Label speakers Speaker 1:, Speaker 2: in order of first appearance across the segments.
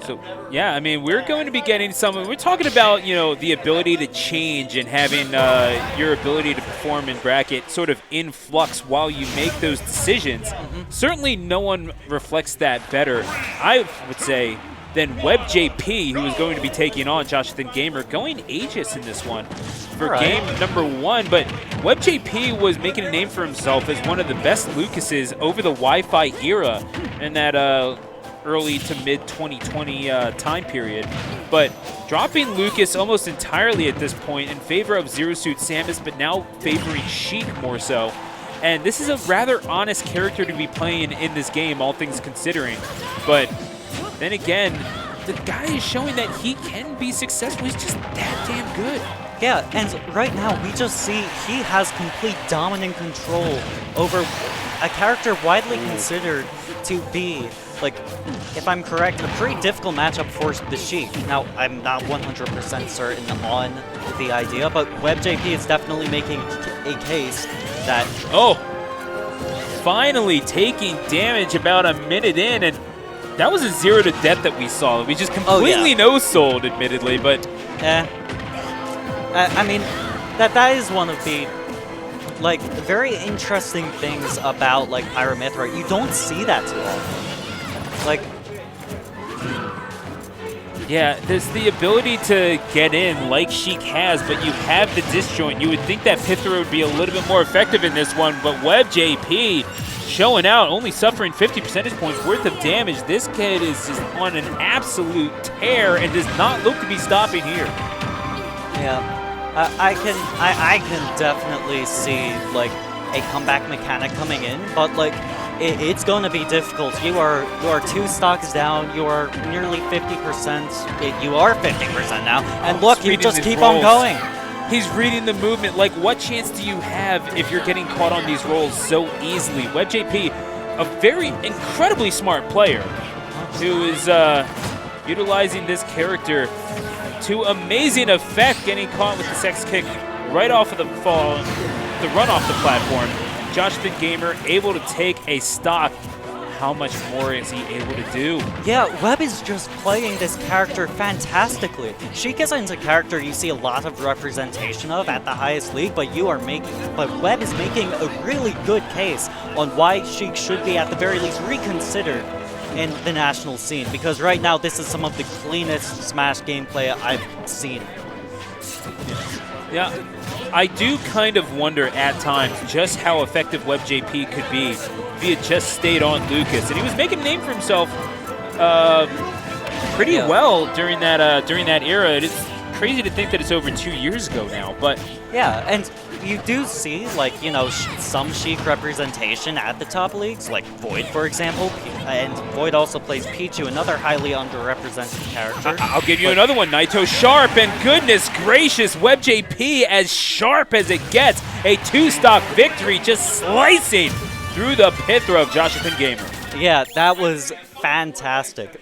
Speaker 1: So, yeah, I mean, we're going to be getting some. We're talking about, you know, the ability to change and having your ability to perform in bracket sort of in flux while you make those decisions. Certainly no one reflects that better, I would say, than WebbJP, who is going to be taking on Joshathan Gamer, going Aegis in this one for game number 1. But WebbJP was making a name for himself as one of the best Lucases over the Wi-Fi era in that early to mid 2020 time period, but dropping Lucas almost entirely at this point in favor of Zero Suit Samus, but now favoring Sheik more so. And this is a rather honest character to be playing in this game, all things considering. But then again, the guy is showing that he can be successful. He's just that damn good.
Speaker 2: Yeah, and right now we just see he has complete dominant control over a character widely considered to be, like, if I'm correct, a pretty difficult matchup for the Sheik. Now, I'm not 100% certain on the idea, but WebbJP is definitely making a case that...
Speaker 1: Oh! Finally taking damage about a minute in, and that was a 0 to death that we saw. We just completely no-sold, admittedly, but...
Speaker 2: I mean, that is one of the, like, very interesting things about, like, Pyramithra. You don't see that too often. Like...
Speaker 1: Yeah, there's the ability to get in like Sheik has, but you have the disjoint. You would think that Pythra would be a little bit more effective in this one, but WebbJP showing out, only suffering 50 percentage points worth of damage. This kid is just on an absolute tear and does not look to be stopping here.
Speaker 2: Yeah. I can definitely see, like, a comeback mechanic coming in, but, like, it's going to be difficult. You are 2 stocks down. You are nearly 50%. You are 50% now. And look, you just keep on going.
Speaker 1: He's reading the movement. Like, what chance do you have if you're getting caught on these rolls so easily? WebbJP, a very incredibly smart player who is utilizing this character to amazing effect, getting caught with the sex kick right off of the fall, the run off the platform. Joshathan Gamer able to take a stock. How much more is he able to do?
Speaker 2: Yeah, Webb is just playing this character fantastically. Sheik isn't a character you see a lot of representation of at the highest league, but Webb is making a really good case on why Sheik should be at the very least reconsidered in the national scene, because right now this is some of the cleanest Smash gameplay I've seen.
Speaker 1: Yeah, I do kind of wonder at times just how effective WebbJP could be if he had just stayed on Lucas. And he was making a name for himself pretty well during that era. It's crazy to think that it's over 2 years ago now, but...
Speaker 2: Yeah, and you do see, like, you know, some Sheik representation at the top leagues, like Void, for example. And Void also plays Pichu, another highly underrepresented character.
Speaker 1: I'll give you another one, Naito Sharp, and goodness gracious, WebbJP as sharp as it gets. A 2-stock victory, just slicing through the Pythra of Joshathan Gamer.
Speaker 2: Yeah, that was fantastic.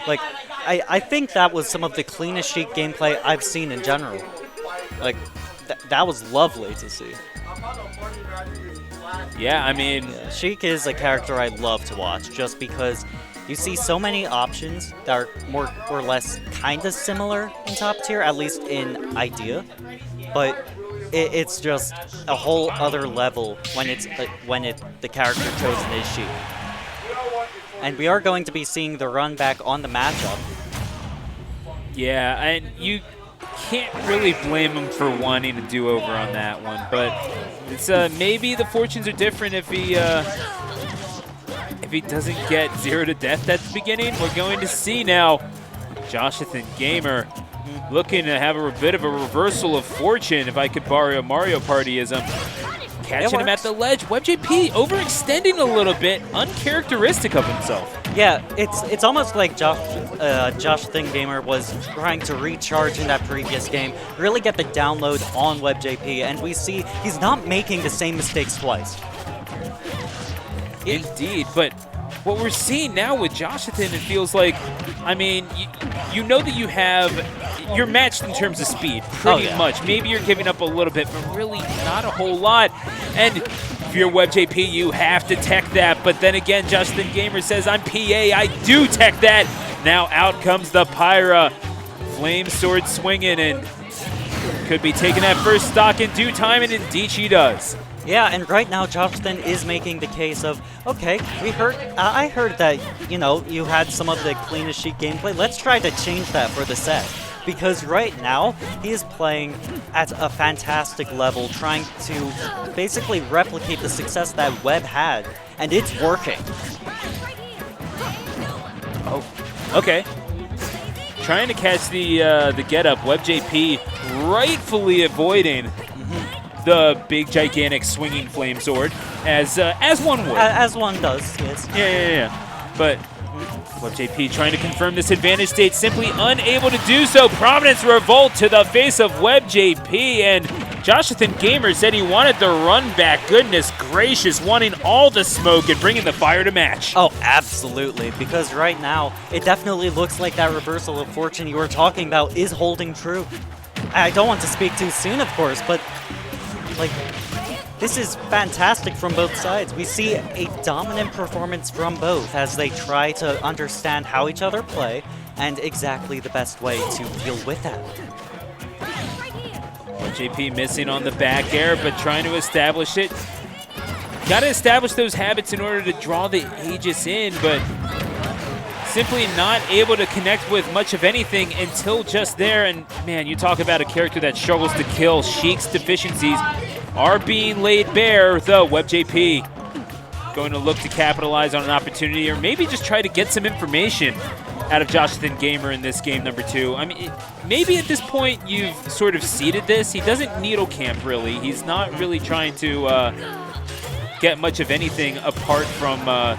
Speaker 2: Like, I think that was some of the cleanest Sheik gameplay I've seen in general. Like, that was lovely to see.
Speaker 1: Yeah, I mean...
Speaker 2: Yeah, Sheik is a character I love to watch, just because you see so many options that are more or less kind of similar in top tier, at least in idea. But it's just a whole other level when the character chosen is Sheik. And we are going to be seeing the run back on the matchup.
Speaker 1: Yeah, and you can't really blame him for wanting a do-over on that one, but it's maybe the fortunes are different if he doesn't get 0 to death at the beginning. We're going to see now Joshathan Gamer looking to have a bit of a reversal of fortune, if I could borrow a Mario Partyism. Catching him at the ledge. WebbJP overextending a little bit, uncharacteristic of himself.
Speaker 2: Yeah, it's almost like Joshathan Gamer was trying to recharge in that previous game, really get the download on WebbJP, and we see he's not making the same mistakes twice.
Speaker 1: Indeed, but what we're seeing now with Joshathan, it feels like, I mean, you know that you're matched in terms of speed, pretty much. Maybe you're giving up a little bit, but really not a whole lot. And if you're WebbJP, you have to tech that. But then again, Joshathan Gamer says, I'm PA, I do tech that. Now out comes the Pyra. Flame sword swinging and could be taking that first stock in due time, and indeed she does.
Speaker 2: Yeah, and right now Joshathan is making the case of, okay, I heard that, you know, you had some of the cleanest sheet gameplay. Let's try to change that for the set. Because right now, he is playing at a fantastic level, trying to basically replicate the success that Webb had, and it's working.
Speaker 1: Oh, okay. Trying to catch the get-up. WebbJP rightfully avoiding the big, gigantic, swinging flame sword, as one would.
Speaker 2: As one does, yes.
Speaker 1: Yeah. But WebbJP trying to confirm this advantage state, simply unable to do so. Providence revolt to the face of WebbJP, and Joshathan Gamer said he wanted the run back. Goodness gracious, wanting all the smoke and bringing the fire to match.
Speaker 2: Oh, absolutely, because right now, it definitely looks like that reversal of fortune you were talking about is holding true. I don't want to speak too soon, of course, but like, this is fantastic from both sides. We see a dominant performance from both as they try to understand how each other play and exactly the best way to deal with that.
Speaker 1: JP missing on the back air, but trying to establish it. Got to establish those habits in order to draw the Aegis in, but simply not able to connect with much of anything until just there. And man, you talk about a character that struggles to kill. Sheik's deficiencies are being laid bare, though. WebbJP going to look to capitalize on an opportunity, or maybe just try to get some information out of Joshathan Gamer in this game number 2. I mean, maybe at this point you've sort of seeded this. He doesn't needle camp, really. He's not really trying to get much of anything apart from a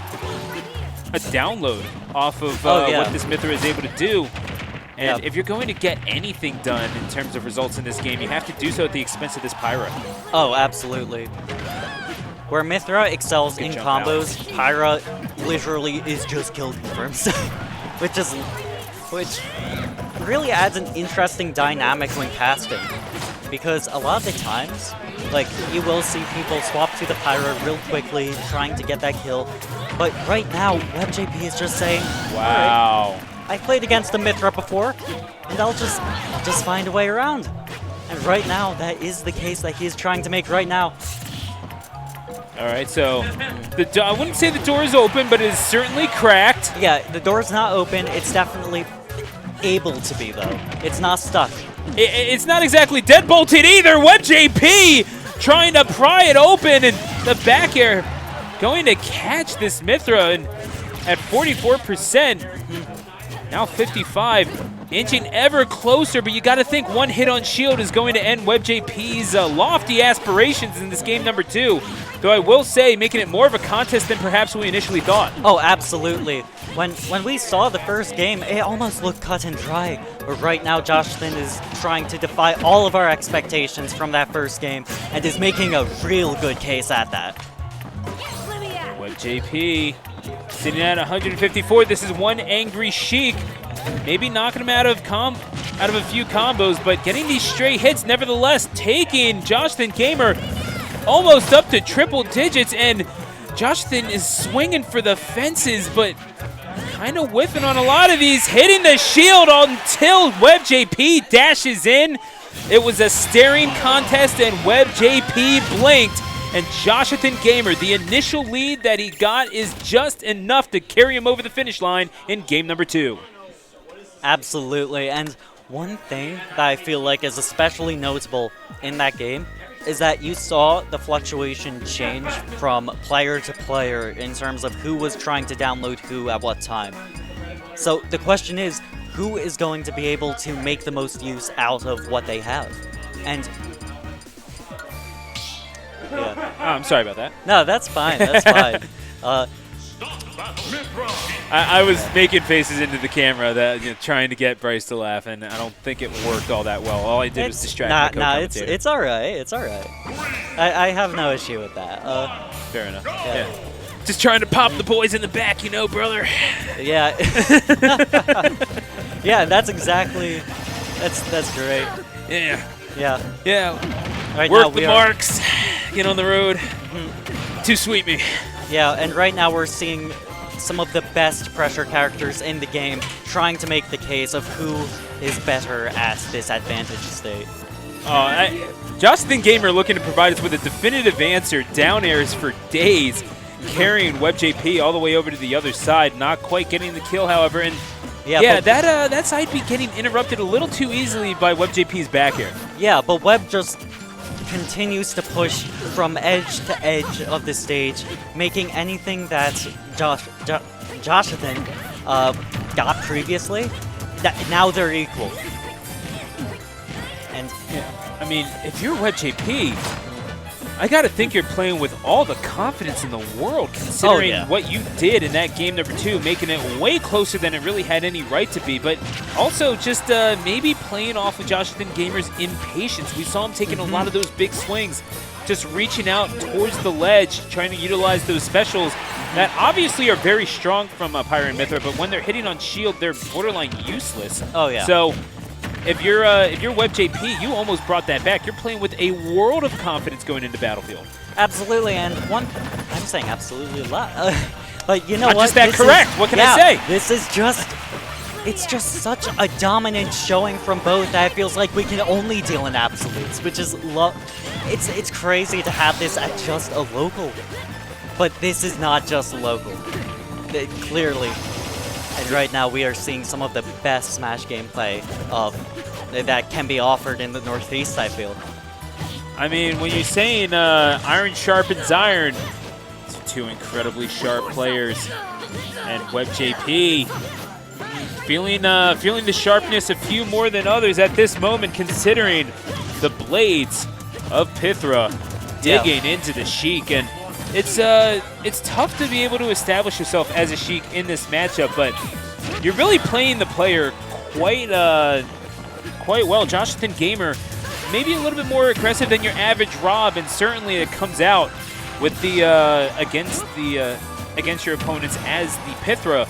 Speaker 1: download off of what this Mithra is able to do. And if you're going to get anything done in terms of results in this game, you have to do so at the expense of this Pyra.
Speaker 2: Oh, absolutely. Where Mithra excels in combos, Pyra literally is just kill confirms. which really adds an interesting dynamic when casting. Because a lot of the times, like, you will see people swap to the Pyra real quickly, trying to get that kill. But right now, WebbJP is just saying,
Speaker 1: wow.
Speaker 2: Right, I played against the Mithra before, and I'll just find a way around. And right now, that is the case that he is trying to make right now.
Speaker 1: All right, so I wouldn't say the door is open, but it is certainly cracked.
Speaker 2: Yeah, the door's not open. It's definitely able to be, though. It's not stuck.
Speaker 1: It's not exactly deadbolted either. WebbJP trying to pry it open, and the back air going to catch this Mithra and at 44%. Now 55, inching ever closer, but you got to think one hit on shield is going to end WebbJP's lofty aspirations in this game number 2. Though I will say, making it more of a contest than perhaps we initially thought.
Speaker 2: Oh, absolutely. When we saw the first game, it almost looked cut and dry. But right now, Joshathan is trying to defy all of our expectations from that first game and is making a real good case at that.
Speaker 1: WebbJP sitting at 154. This is one angry Sheik. Maybe knocking him out of a few combos, but getting these stray hits nevertheless, taking Joshathan Gamer almost up to triple digits, and Joshathan is swinging for the fences, but kind of whiffing on a lot of these, hitting the shield until WebbJP dashes in. It was a staring contest, and WebbJP blinked. And Joshathan Gamer, the initial lead that he got is just enough to carry him over the finish line in game number 2.
Speaker 2: Absolutely, and one thing that I feel like is especially notable in that game is that you saw the fluctuation change from player to player in terms of who was trying to download who at what time. So the question is, who is going to be able to make the most use out of what they have? And yeah.
Speaker 1: Oh, I'm sorry about that.
Speaker 2: No, that's fine. That's fine.
Speaker 1: I was making faces into the camera that trying to get Bryce to laugh, and I don't think it worked all that well. All I did was distract my co-commentator.
Speaker 2: It's all right. It's all right. I have no issue with that.
Speaker 1: Fair enough. Yeah. Just trying to pop the boys in the back, brother.
Speaker 2: Yeah. Yeah, that's exactly. That's great.
Speaker 1: Yeah.
Speaker 2: Yeah.
Speaker 1: Yeah.
Speaker 2: Right
Speaker 1: Work
Speaker 2: now
Speaker 1: the marks. Get on the road. to sweep me.
Speaker 2: Yeah, and right now we're seeing some of the best pressure characters in the game trying to make the case of who is better at this advantage state.
Speaker 1: Joshathan Gamer looking to provide us with a definitive answer. Down airs for days, carrying WebbJP all the way over to the other side. Not quite getting the kill, however. And yeah, that side be getting interrupted a little too easily by WebbJP's back air.
Speaker 2: Yeah, but Webb just continues to push from edge to edge of the stage, making anything that Joshathan got previously, now they're equal. And
Speaker 1: I mean, if you're WebbJP, I gotta think you're playing with all the confidence in the world, considering what you did in that game number 2, making it way closer than it really had any right to be, but also just maybe playing off of Joshathan Gamer's impatience. We saw him taking a lot of those big swings, just reaching out towards the ledge, trying to utilize those specials that obviously are very strong from Pyra and Mythra, but when they're hitting on shield, they're borderline useless.
Speaker 2: Oh yeah.
Speaker 1: So if you're WebbJP, you almost brought that back. You're playing with a world of confidence going into Battlefield.
Speaker 2: Absolutely, and I'm saying absolutely a lot. But you know
Speaker 1: Not
Speaker 2: what?
Speaker 1: Just that correct. What can I say?
Speaker 2: This is it's just such a dominant showing from both that it feels like we can only deal in absolutes, which is it's crazy to have this at just a local. But this is not just local. Clearly. And right now we are seeing some of the best Smash gameplay that can be offered in the Northeast, I feel.
Speaker 1: I mean, when you're saying iron sharpens iron, it's 2 incredibly sharp players. And WebbJP feeling the sharpness a few more than others at this moment, considering the blades of Pythra digging into the Sheik. And it's tough to be able to establish yourself as a Sheik in this matchup, but you're really playing the player quite well. Joshathan Gamer maybe a little bit more aggressive than your average Rob, and certainly it comes out with the against your opponents as the Pythra.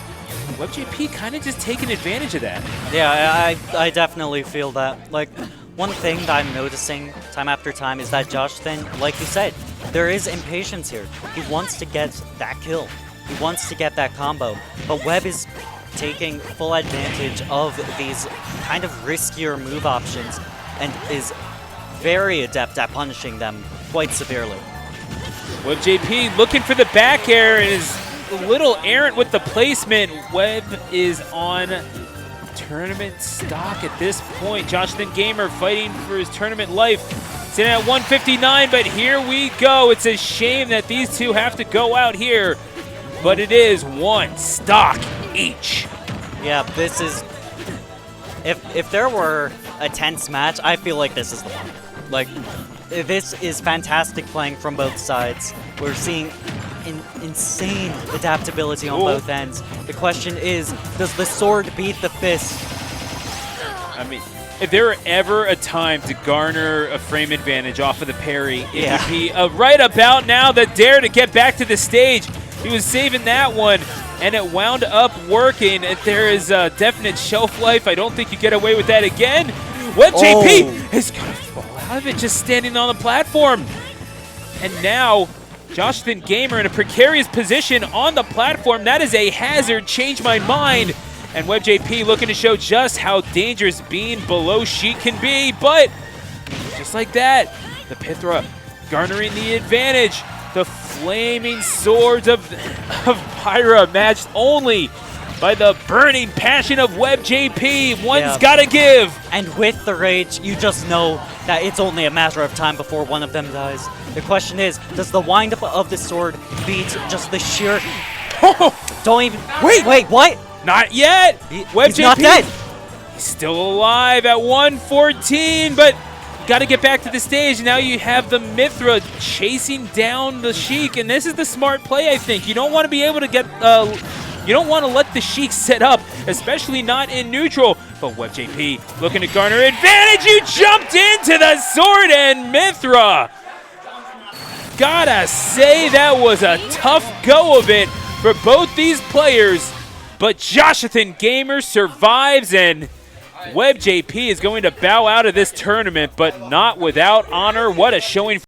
Speaker 1: WebbJP kind of just taking advantage of that.
Speaker 2: Yeah, I definitely feel that. Like, one thing that I'm noticing time after time is that Joshathan, like you said, there is impatience here. He wants to get that kill. He wants to get that combo. But Webb is taking full advantage of these kind of riskier move options and is very adept at punishing them quite severely.
Speaker 1: WebbJP looking for the back air and is a little errant with the placement. Webb is on tournament stock at this point. Joshathan Gamer fighting for his tournament life. Sitting at 159, but here we go. It's a shame that these two have to go out here, but it is 1 stock each.
Speaker 2: Yeah, this is... If there were a tense match, I feel like this is the one. Like, this is fantastic playing from both sides. We're seeing insane adaptability on both ends. The question is, does the sword beat the fist?
Speaker 1: I mean, if there were ever a time to garner a frame advantage off of the parry, it would be right about now. The dare to get back to the stage. He was saving that one, and it wound up working. There is a definite shelf life. I don't think you get away with that again. WebbJP is going to fall out of it just standing on the platform. And now, Joshathan Gamer in a precarious position on the platform. That is a hazard. Change my mind. And WebbJP looking to show just how dangerous being below Sheik can be. But just like that, the Pythra garnering the advantage. The flaming swords of Pyra matched only by the burning passion of WebbJP. One's got to give.
Speaker 2: And with the rage, you just know that it's only a matter of time before one of them dies. The question is, does the wind-up of the sword beat just the sheer... Don't even... Wait, what?
Speaker 1: Not yet. WebbJP,
Speaker 2: he's not dead.
Speaker 1: He's still alive at 114, but got to get back to the stage. Now you have the Mythra chasing down the Sheik, and this is the smart play, I think. You don't want to be able to get... you don't want to let the Sheik set up, especially not in neutral. But WebbJP looking to garner advantage. You jumped into the sword, and Mythra. Gotta say, that was a tough go of it for both these players. But Joshathan Gamer survives, and WebbJP is going to bow out of this tournament, but not without honor. What a showing.